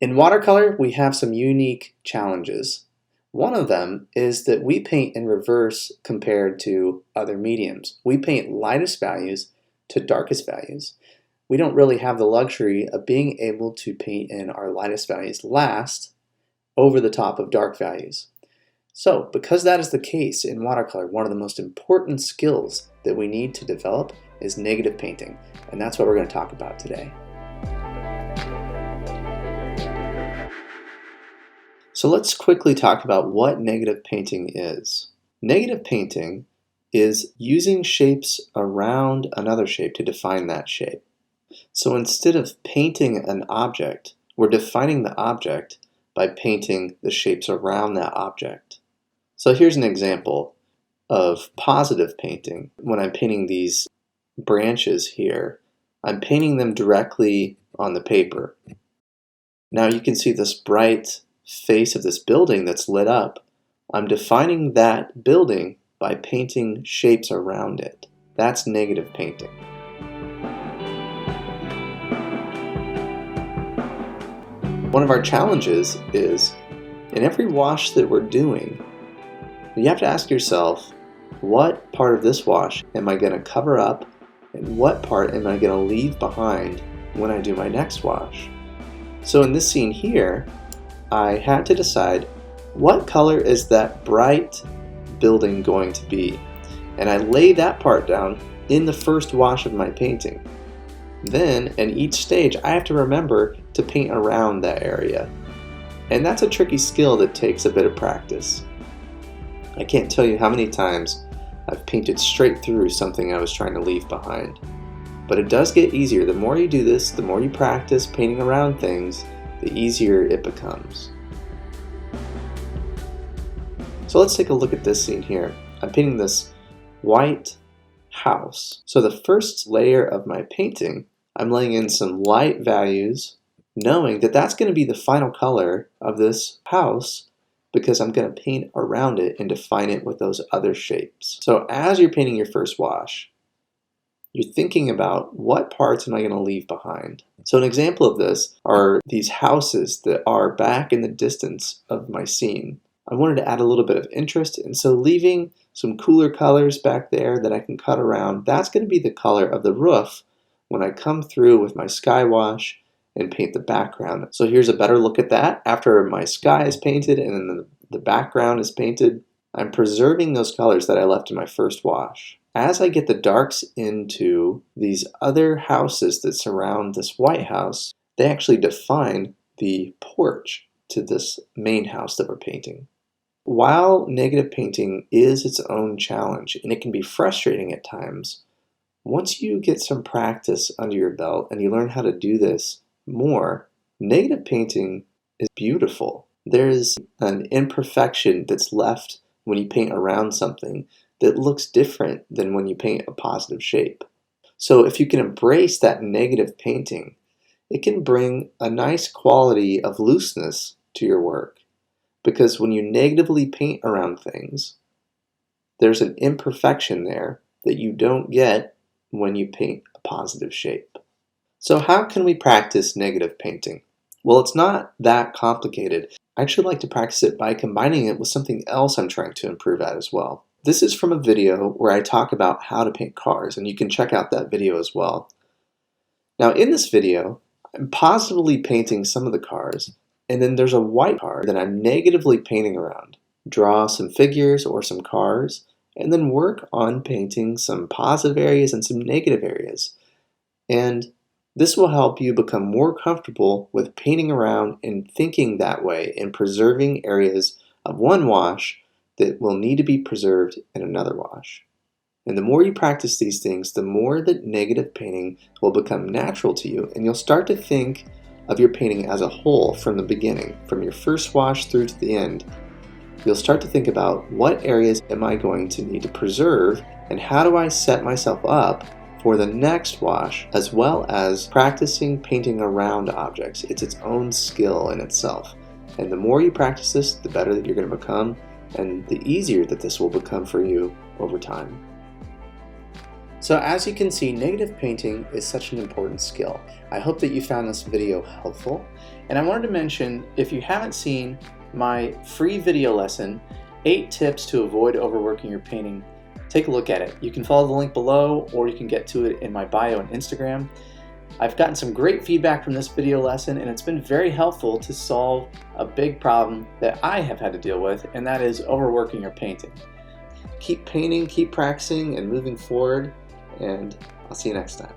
In watercolor, we have some unique challenges. One of them is that we paint in reverse compared to other mediums. We paint lightest values to darkest values. We don't really have the luxury of being able to paint in our lightest values last over the top of dark values. So, because that is the case in watercolor, one of the most important skills that we need to develop is negative painting, and that's what we're going to talk about today. So let's quickly talk about what negative painting is. Negative painting is using shapes around another shape to define that shape. So instead of painting an object, we're defining the object by painting the shapes around that object. So here's an example of positive painting. When I'm painting these branches here, I'm painting them directly on the paper. Now you can see this bright face of this building that's lit up. I'm defining that building by painting shapes around it. That's negative painting. One of our challenges is in every wash that we're doing, you have to ask yourself, what part of this wash am I going to cover up and what part am I going to leave behind when I do my next wash? So in this scene here, I had to decide what color is that bright building going to be, and I lay that part down in the first wash of my painting. Then in each stage I have to remember to paint around that area, and that's a tricky skill that takes a bit of practice. I can't tell you how many times I've painted straight through something I was trying to leave behind, but it does get easier. The more you do this, the more you practice painting around things, the easier it becomes. So let's take a look at this scene here. I'm painting this white house. So the first layer of my painting, I'm laying in some light values, knowing that that's going to be the final color of this house because I'm going to paint around it and define it with those other shapes. So as you're painting your first wash, you're thinking about what parts am I going to leave behind. So an example of this are these houses that are back in the distance of my scene. I wanted to add a little bit of interest, and so leaving some cooler colors back there that I can cut around, that's going to be the color of the roof when I come through with my sky wash and paint the background. So here's a better look at that. After my sky is painted and then the background is painted, I'm preserving those colors that I left in my first wash. As I get the darks into these other houses that surround this white house, they actually define the porch to this main house that we're painting. While negative painting is its own challenge and it can be frustrating at times, once you get some practice under your belt and you learn how to do this more, negative painting is beautiful. There's an imperfection that's left when you paint around something that looks different than when you paint a positive shape. So if you can embrace that negative painting, it can bring a nice quality of looseness to your work. Because when you negatively paint around things, there's an imperfection there that you don't get when you paint a positive shape. So how can we practice negative painting? Well, it's not that complicated. I actually like to practice it by combining it with something else I'm trying to improve at as well. This is from a video where I talk about how to paint cars, and you can check out that video as well. Now in this video, I'm positively painting some of the cars, and then there's a white car that I'm negatively painting around. Draw some figures or some cars, and then work on painting some positive areas and some negative areas. And this will help you become more comfortable with painting around and thinking that way and preserving areas of one wash that will need to be preserved in another wash. And the more you practice these things, the more that negative painting will become natural to you, and you'll start to think of your painting as a whole from the beginning, from your first wash through to the end. You'll start to think about what areas am I going to need to preserve, and how do I set myself up for the next wash, as well as practicing painting around objects. It's its own skill in itself. And the more you practice this, the better that you're going to become, and the easier that this will become for you over time. So as you can see, negative painting is such an important skill. I hope that you found this video helpful. And I wanted to mention, if you haven't seen my free video lesson, 8 tips to avoid overworking your painting, take a look at it. You can follow the link below, or you can get to it in my bio on Instagram. I've gotten some great feedback from this video lesson, and it's been very helpful to solve a big problem that I have had to deal with, and that is overworking your painting. Keep painting, keep practicing, and moving forward, and I'll see you next time.